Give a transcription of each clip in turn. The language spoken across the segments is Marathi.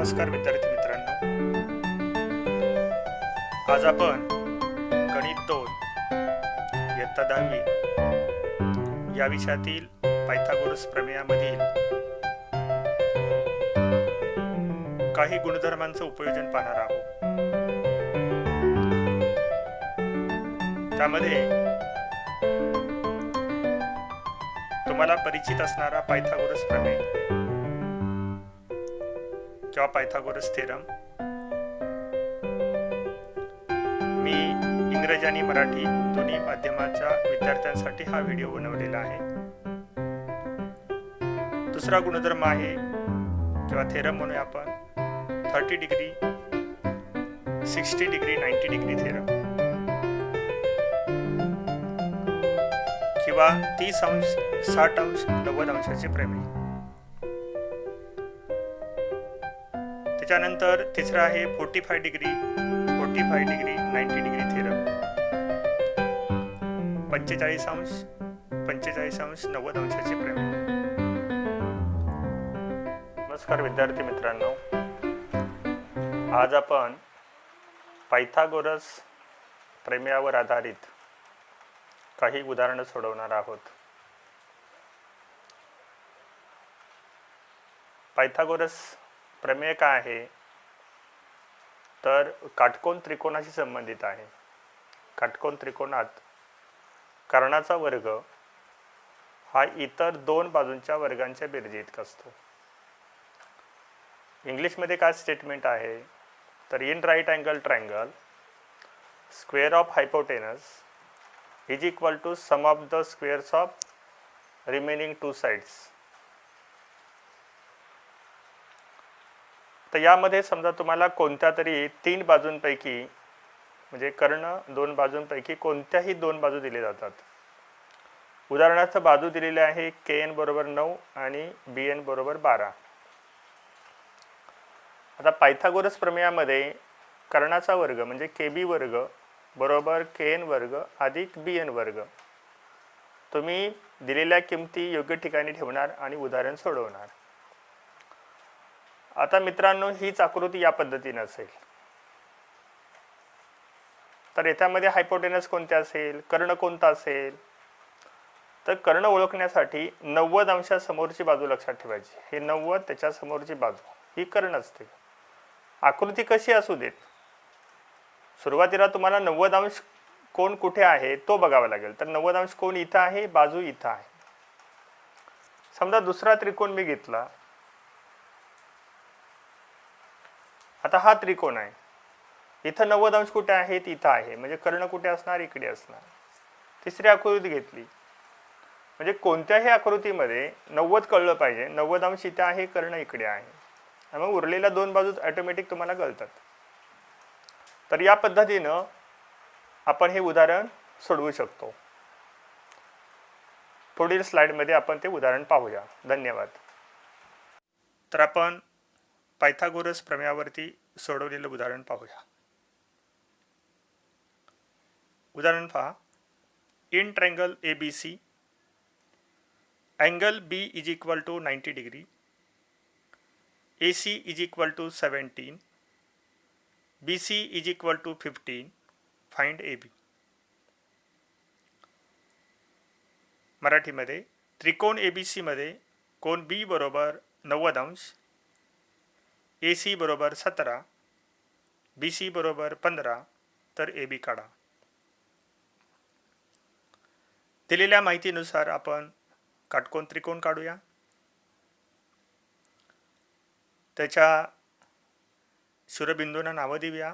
नमस्कार विद्यार्थी मित्रांनो, आज आपण गणित 2 इयत्ता 10वी या विषयातील पायथागोरस प्रमेयामधील काही गुणधर्मांचं उपयोजन पाहणार आहोत. त्यामध्ये तुम्हाला परिचित असणारा पायथागोरस प्रमेय किंवा पायथागोरस थेरम मी इंग्रजी आणि मराठी दोन्ही माध्यमाच्या विद्यार्थ्यांसाठी हा व्हिडिओ बनवलेला आहे. दुसरा गुणधर्म आहे किंवा थेरम म्हणूया आपण 30 डिग्री 60 डिग्री 90 डिग्री थेरम किंवा 30 अंश 60 अंश 90 अंशाचे प्रमेय. त्याच्यानंतर तिसरा आहे 45 डिग्री 90 डिग्री थेरम 45 अंश 90 अंशाचे प्रमेय. नमस्कार विद्यार्थी मित्रांनो, आज आपण पायथागोरस प्रमेयावर आधारित काही उदाहरणं सोडवणार आहोत. पायथागोरस प्रमेय काय आहे तर काटकोन त्रिकोणाशी संबंधित आहे. काटकोन त्रिकोणात कर्णाचा वर्ग हा इतर दोन बाजूंच्या वर्गांच्या बेरजेइतका असतो. इंग्लिशमध्ये काय स्टेटमेंट आहे तर in right angle triangle square of hypotenuse is equal to sum of the squares of remaining two sides. तर यामध्ये समजा तुम्हाला कोणत्या तरी तीन बाजूंपैकी म्हणजे कर्ण दोन बाजूंपैकी कोणत्याही दोन बाजू दिले जातात. उदाहरणार्थ बाजू दिलेली आहे KN बरोबर 9 आणि BN बरोबर 12. आता पायथागोरस प्रमेयामध्ये कर्णाचा वर्ग म्हणजे KB वर्ग बरोबर KN वर्ग अधिक BN वर्ग तुम्ही दिलेल्या किमती योग्य ठिकाणी ठेवणार आणि उदाहरण सोडवणार. आता मित्रांनो, हीच आकृती या पद्धतीने असेल तर याच्यामध्ये हायपोटेनस कोणते असेल, कर्ण कोणता असेल तर कर्ण ओळखण्यासाठी 90 अंशासमोरची बाजू लक्षात ठेवायची. हे 90 त्याच्या समोरची बाजू ही कर्ण असते. आकृती कशी असू देत, सुरुवातीला तुम्हाला 90 अंश कोण कुठे आहे तो बघावा लागेल. तर 90 अंश कोण इथं आहे, बाजू इथं आहे. समजा दुसरा त्रिकोण मी घेतला. आता हा त्रिकोण आहे, इथं 90 अंश कुठे आहेत, इथं आहे, म्हणजे कर्ण कुठे असणार, इकडे असणार. तिसरी आकृती घेतली म्हणजे कोणत्याही आकृतीमध्ये 90 कळलं पाहिजे. 90 अंश इथे आहे, कर्ण इकडे आहे, आणि मग उरलेल्या दोन बाजू ऑटोमॅटिक तुम्हाला कळतात. तर या पद्धतीनं आपण हे उदाहरण सोडवू शकतो. पुढील स्लाइडमध्ये आपण ते उदाहरण पाहूया. धन्यवाद. तर आपण पायथागोरस प्रमेयावरती सोडवलेलं उदाहरण पाहूया. उदाहरण पहा. In triangle ABC angle B is equal to 90 degree, AC is equal to 17, BC is equal to 15. Find AB. मराठीमध्ये त्रिकोण ABC मध्ये कोण B बरोबर 90 अंश, AC बरोबर 17, BC बरोबर 15, तर AB काढा. दिलेल्या माहितीनुसार आपण काटकोन त्रिकोण काढूया. त्याच्या शिरोबिंदूंना नावं देऊया.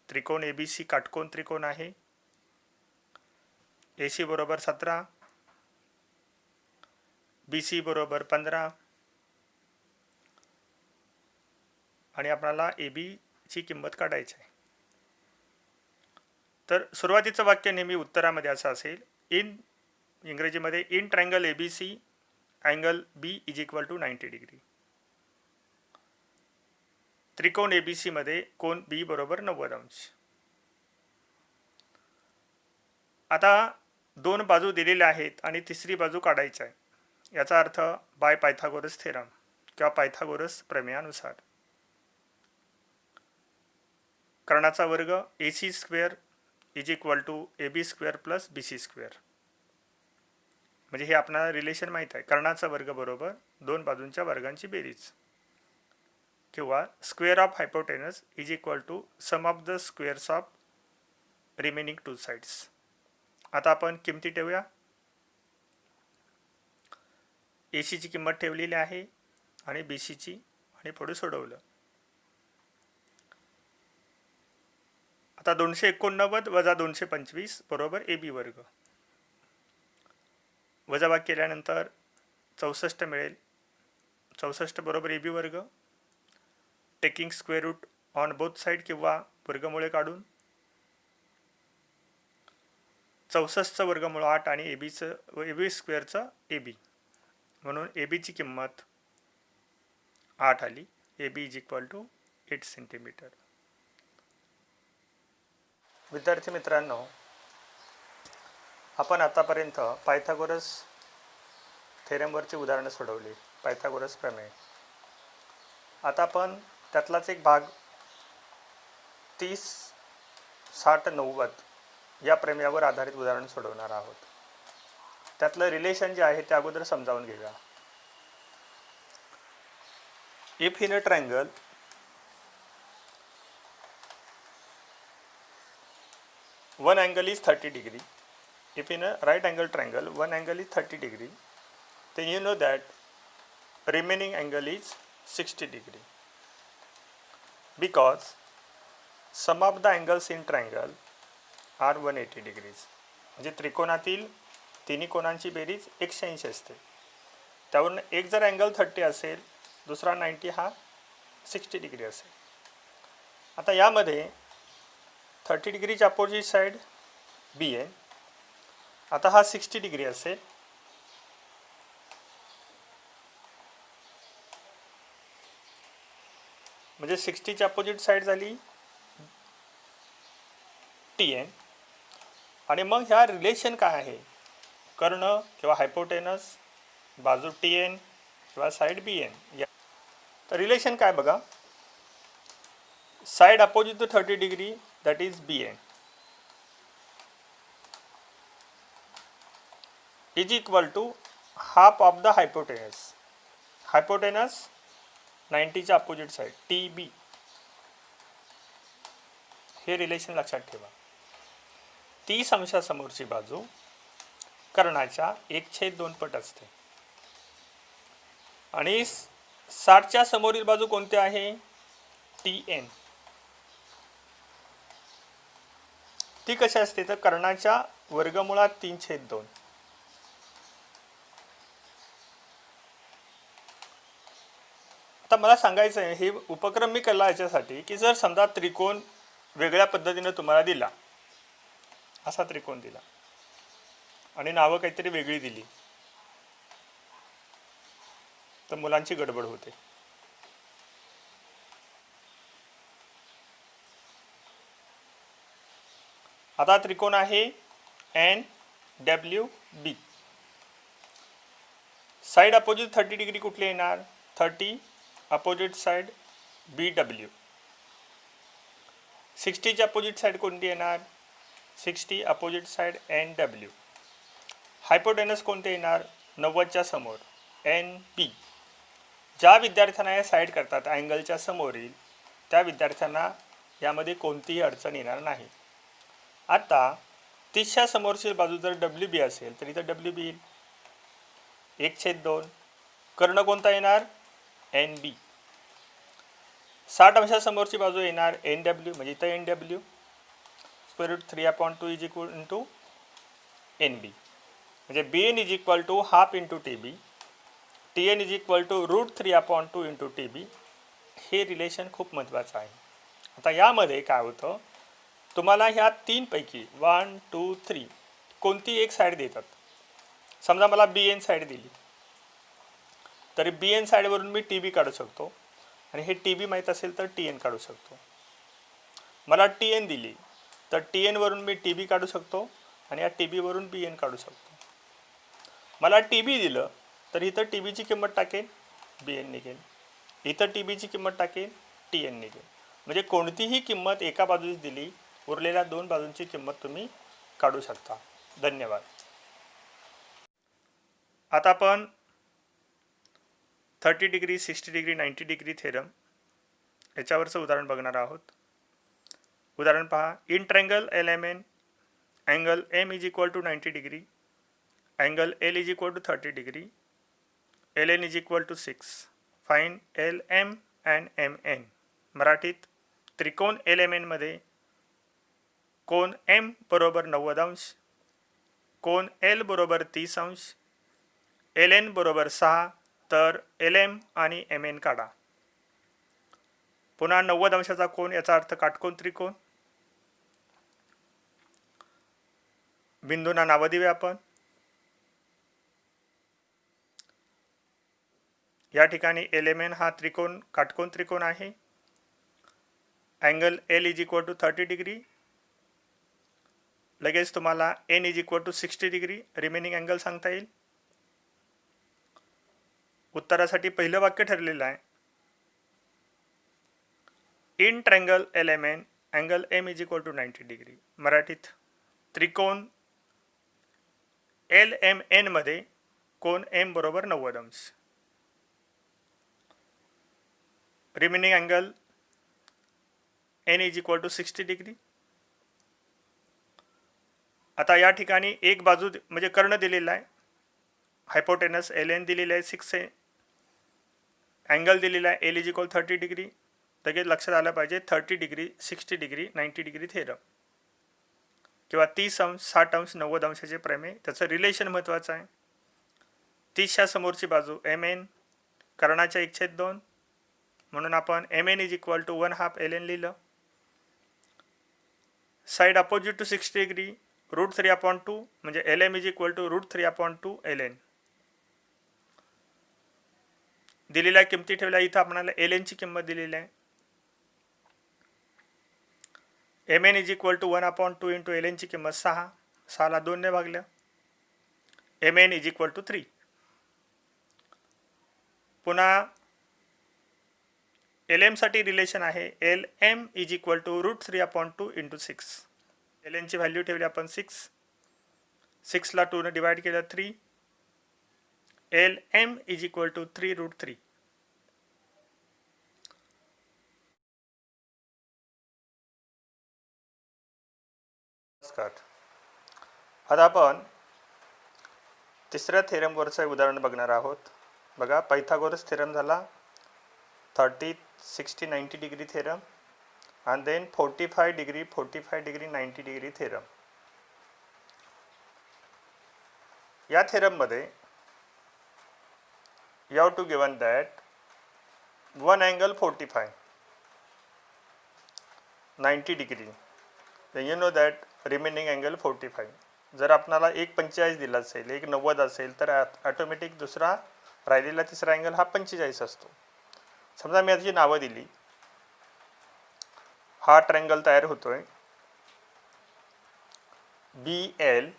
त्रिकोण ABC काटकोन त्रिकोण आहे. AC बरोबर 17, BC बरोबर 15 आणि आपल्याला AB ची किंमत काढायची आहे. तर सुरुवातीचं वाक्य नेहमी उत्तरामध्ये असं असेल, इंग्रजीमध्ये in triangle ABC angle B is equal to 90 degree. त्रिकोण ABC मध्ये कोण B बरोबर 90 अंश. आता दोन बाजू दिलेल्या आहेत आणि तिसरी बाजू काढायची आहे. याचा अर्थ बाय पायथागोरस थेरम किंवा पायथागोरस प्रमेयानुसार कर्णाचा वर्ग AC square is equal to AB square plus BC square. म्हणजे हे आपल्याला रिलेशन माहीत आहे. कर्णाचा वर्ग बरोबर दोन बाजूंच्या वर्गांची बेरीज, किंवा square of hypotenuse is equal to sum of the squares of remaining two sides. आता आपण किमती ठेवूया. AC ची किंमत ठेवलेली आहे आणि BC ची, आणि पुढे सोडवलं. आता 289 वजा 225 बरोबर AB वर्ग. वजाबाकी केल्यानंतर 64 मिळेल. 64 बरोबर AB वर्ग. Taking square root on both side किंवा वर्गमुळे काढून 64चं वर्गमूळ 8 आणि AB स्क्वेअरचं AB, म्हणून AB ची किंमत 8 आली. AB is equal to 8 centimetre. विद्यार्थी मित्रांनो, आपण आतापर्यंत पायथागोरस थेरमवरची उदाहरणं सोडवली, पायथागोरस प्रमेय. आता आपण त्यातलाच एक भाग 30, 60, 90 या प्रमेयावर आधारित उदाहरण सोडवणार आहोत. त्यातलं रिलेशन जे आहे ते अगोदर समजावून घेऊया. If in a triangle one angle is 30 degree, if in a right angle triangle one angle is 30 degree, then you know that remaining angle is 60 degree, because sum of the angles in triangle are 180 degrees. म्हणजे त्रिकोणातील तिन्ही कोणांची बेरीज 180 असते. त्यावरून एक जर अँगल 30 असेल, दुसरा 90 हा 60 डिग्री असेल. आता यामध्ये 30 डिग्रीची अपोजिट साइड BN. आता हा 60 डिग्री असेल. म्हणजे 60ची अपोजिट साइड झाली TN. आणि मग ह्या रिलेशन काय आहे? कर्ण किंवा हायपोटेनस, बाजू TN किंवा साइड BN. तर रिलेशन काय बघा. Side opposite to 30 degree, that is BN, is equal to half of the hypotenuse. Hypotenuse 90 च्या अपोजिट साइड TB. हे रिलेशन लक्षात ठेवा. 30 अंशासमोरची बाजू कर्णाच्या 1/2 पट असते, आणि 60च्या समोरील बाजू कोणती आहे? TN. ती कशी असते? तर कर्णाच्या वर्गमुळात 3/2. आता मला सांगायचं आहे, हे उपक्रम मी केला याच्यासाठी की जर समजा त्रिकोण वेगळ्या पद्धतीने तुम्हाला दिला, असा त्रिकोण दिला आणि नावं काहीतरी वेगळी दिली, तर मुलांची गडबड होते. आता त्रिकोण आहे NWB. साइड अपोजिट 30 डिग्री कुठली येणार? 30 अपोजिट साइड BW. 60ची अपोजिट साइड कोणती येणार? 60 अपोजिट साइड NW. हायपोटेनस कोणते येणार? 90च्या समोर NP. ज्या विद्यार्थ्यांना या साइड करतात अँगलच्या समोरील, त्या विद्यार्थ्यांना यामध्ये कोणतीही अडचण येणार नाही. आता 30च्या समोरची बाजू जर WB असेल तर इथं WB येईल 1/2. कर्ण कोणता येणार? NB. 60 अंशासमोरची बाजू येणार NW, म्हणजे इथं NW. Square root 3/2 is equal to NB. म्हणजे BN is equal to half into TB. TN is equal to root 3/2 into TB. हे रिलेशन खूप महत्त्वाचं आहे. आता यामध्ये काय होतं, तुम्हाला ह्या 3 पैकी 1, 2, 3 कोणती एक साइड देतात. समजा मला BN साइड दिली, तर BN साइडवरून मी TB काढू शकतो, आणि हे TB माहीत असेल तर TN काढू शकतो. मला TN दिली तर TN वरून मी TB काढू शकतो, आणि या TB वरून BN काढू शकतो. मला TB दिलं तर इथं TB ची किंमत टाकेन, BN निघेल. इथं TB ची किंमत टाकेन, TN निघेल. म्हणजे कोणतीही किंमत एका बाजूस दिली, उरलेल्या दोन बाजूंची किंमत तुम्ही काढू शकता. धन्यवाद. आता आपण 30 डिग्री, 60 डिग्री, 90 डिग्री थेरम याच्यावरचं उदाहरण बघणार आहोत. उदाहरण पहा. In triangle LMN angle M is equal to 90 degree, angle L is equal to 30 degree, LN is equal to 6. Find LM and MN. मराठीत त्रिकोण LMN मध्ये कोण M बरोबर 90 अंश, कोण L बरोबर 30 अंश, LN बरोबर 6, तर LM आणि MN काढा. पुन्हा 90 अंशाचा कोण, याचा अर्थ काटकोन त्रिकोण. बिंदूंना नावं देऊया आपण. या ठिकाणी LMN हा त्रिकोण काटकोन त्रिकोण आहे. Angle L is equal to 30 degree. लगेच तुम्हाला N is equal to 60 degree remaining angle सांगता येईल. उत्तरासाठी पहिलं वाक्य ठरलेलं आहे. In triangle LMN angle M is equal to 90 degree. मराठीत त्रिकोण LMN मध्ये कोण M बरोबर 90 अंश. Remaining angle N is equal to 60 degree. आता या ठिकाणी एक बाजू म्हणजे कर्ण दिलेला आहे, हायपोटेनस LN दिलेला आहे 6 आहे, अँगल दिलेला आहे L इज इक्वल 30 डिग्री. लगेच लक्षात आलं पाहिजे 30 डिग्री, 60 डिग्री, 90 डिग्री थेरम किंवा 30 अंश, 60 अंश, 90 अंशाचे प्रमेय. त्याचं रिलेशन महत्त्वाचं आहे. 30च्या समोरची बाजू MN, कर्णाच्या 1/2, म्हणून आपण MN is equal to 1/2 LN लिहिलं. साईड अपोजिट टू 60 डिग्री √3/2 म्हणजे LM is equal to √3/2 LN. दिलेल्या किमती ठेवल्या. इथं आपल्याला LN ची किंमत दिलेली आहे. MN is equal to 1/2 into LN ची किंमत 6. 6ला 2 ने भागल्या. MN is equal to 3. पुन्हा LM साठी रिलेशन आहे LM is equal to √3/2 into 6. LN ची व्हॅल्यू ठेवली आपण 6. 6ला 2 ने डिवाइड केलं 3. LM is equal to 3√3. आता आपण तिसऱ्या थेरमवरचं उदाहरण बघणार आहोत. बघा, पायथागोरस थेरम झाला, 30, 60, 90 degree theorem, and then 45 degree, 90 degree theorem. या थेरम मध्ये you have to given that one angle 45, 90 degree, then you know that remaining angle 45. जर आपल्याला एक 45 दिला असेल, एक 90 असेल, तर ऑटोमॅटिक दुसरा राहिलेला तिसरा अँगल हा 45 असतो. समजा मी याची नावं दिली. हा ट्रायंगल तयार होतोय BLP.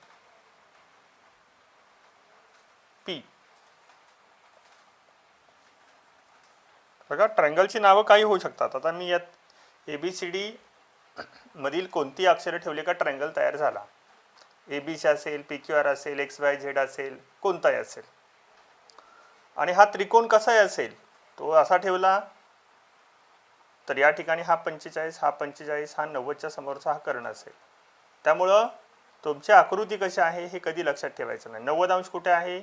बघा, ट्रायंगलची नावं काही होऊ शकतात. आता मी यात ABCD मधील कोणती अक्षरे ठेवली का ट्रायंगल तयार झाला. ABC असेल, PQR असेल, XYZ असेल, कोणताही असेल. आणि हा त्रिकोण कसाही असेल, तो असा ठेवला तर या ठिकाणी हा 45, हा 45, हा 90च्या समोरचा हा कर्ण असेल. त्यामुळं तुमची आकृती कशी आहे हे कधी लक्षात ठेवायचं नाही. 90 अंश कुठे आहे,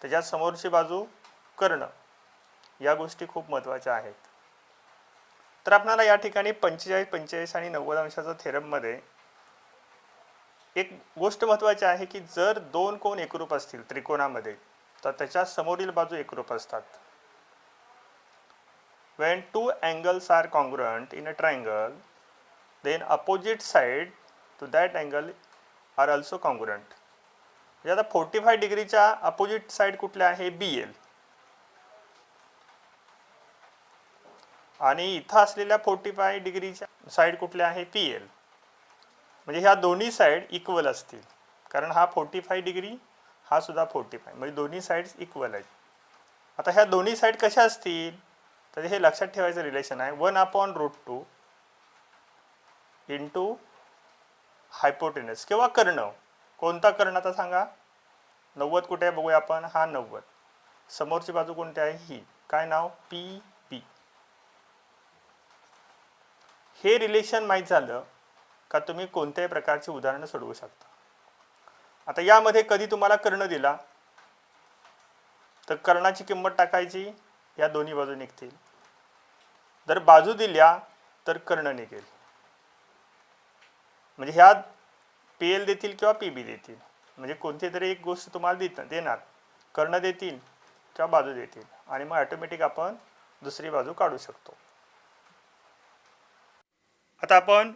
त्याच्या समोरची बाजू कर्ण. या गोष्टी खूप महत्त्वाच्या आहेत. तर आपल्याला या ठिकाणी 45, 45 आणि 90 अंशाचा थेरममध्ये एक गोष्ट महत्त्वाची आहे की जर दोन कोण एकरूप असतील त्रिकोणामध्ये तर त्याच्या समोरील बाजू एकरूप असतात. When two angles are congruent in a triangle, then opposite side to that angle are also congruent. म्हणजे आता 45 डिग्रीच्या अपोजिट साइड कुठल्या आहे, BL, आणि इथं असलेल्या 45 डिग्रीच्या साइड कुठल्या आहे, PL. म्हणजे ह्या दोन्ही साइड इक्वल असतील, कारण हा 45 डिग्री, हा सुद्धा 45, म्हणजे दोन्ही साइड्स इक्वल आहेत. आता ह्या दोन्ही साइड कशा असतील, तर हे लक्षात ठेवायचं रिलेशन आहे 1/√2 इंटू हायपोटेनस किंवा कर्ण. कोणता कर्ण आता सांगा? 90 कुठे आहे बघूया आपण. हा 90. समोरची बाजू कोणती आहे? ही. काय नाव? पी बी. हे रिलेशन माहीत झालं का तुम्ही कोणत्याही प्रकारची उदाहरणं सोडवू शकता. आता यामध्ये कधी तुम्हाला कर्ण दिला तर कर्णाची किंमत टाकायची, या दोन्ही बाजू निघतील. जर बाजू दिल्या तर कर्ण निघेल. म्हणजे ह्या पी एल देतील किंवा पी बी देतील. म्हणजे कोणती तरी एक गोष्ट तुम्हाला देणार. कर्ण देतील किंवा बाजू देतील आणि मग ऑटोमॅटिक आपण दुसरी बाजू काढू शकतो. आता आपण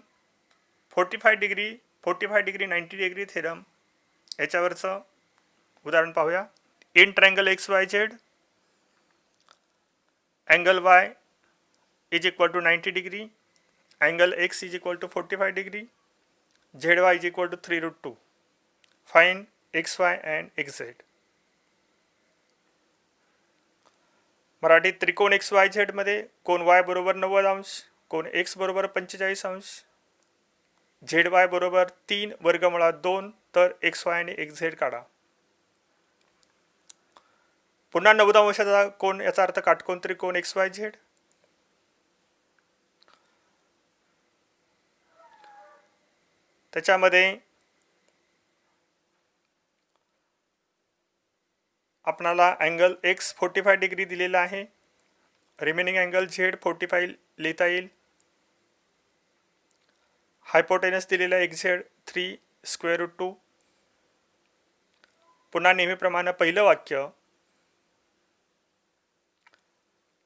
45 डिग्री 90 डिग्री थेरम याच्यावरचं उदाहरण पाहूया. In triangle XYZ angle Y is equal to 90 degree, angle X is equal to 45 degree, ZY is equal to 3√2. Find XY and XZ. मराठीत त्रिकोण XYZ मध्ये कोण Y बरोबर 90 अंश, कोण X बरोबर 45 अंश, ZY बरोबर 3 वर्गमुळात 2, तर XY आणि XZ काढा. पुन्हा 90 अंशाचा कोण, याचा अर्थ काटकोन त्रिकोण XYZ. त्याच्यामध्ये आपणाला अँगल X 45 डिग्री दिलेला आहे. रिमेनिंग अँगल Z 45 लिहिता येईल. हायपोटेनस दिलेला XZ 3√2. पुन्हा नेहमीप्रमाणे पहिलं वाक्य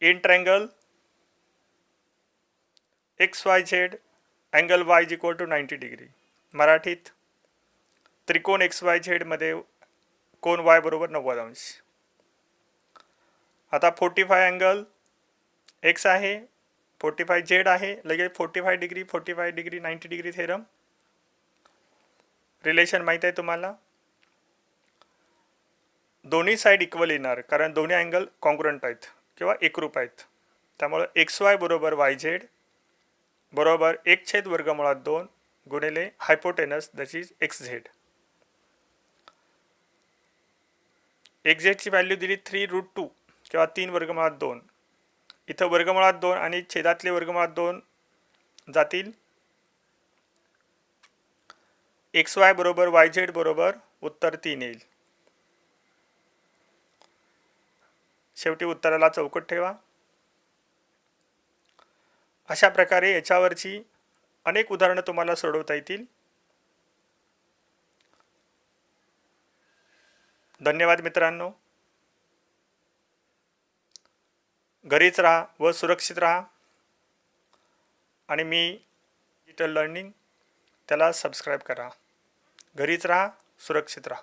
in triangle XYZ angle Y is equal to 90 degree. मराठीत त्रिकोण XYZ मध्ये कोण Y बरोबर 90 अंश. आता 45 अँगल X आहे, 45 Z आहे, लगेच 45 डिग्री 90 डिग्री थेरम. रिलेशन माहीत आहे तुम्हाला. दोन्ही साईड इक्वल येणार कारण दोन्ही अँगल कॉन्ग्रुएंट आहेत किंवा एकरूप आहेत. त्यामुळे XY बरोबर YZ बरोबर 1/√2 गुणिले hypotenuse that is XZ. XZ ची व्हॅल्यू दिली 3√2 किंवा 3√2. इथं वर्गमुळात 2 आणि छेदातले वर्गमुळात 2 जातील. XY बरोबर YZ बरोबर उत्तर 3 येईल. शेवटी उत्तराला चौकट ठेवा. अशा प्रकारे याच्यावरची अनेक उदाहरणं तुम्हाला सोडवता येतील. धन्यवाद मित्रांनो. घरीच राहा व सुरक्षित राहा. आणि मी डिजिटल लर्निंग त्याला सबस्क्राईब करा. घरीच राहा, सुरक्षित राहा.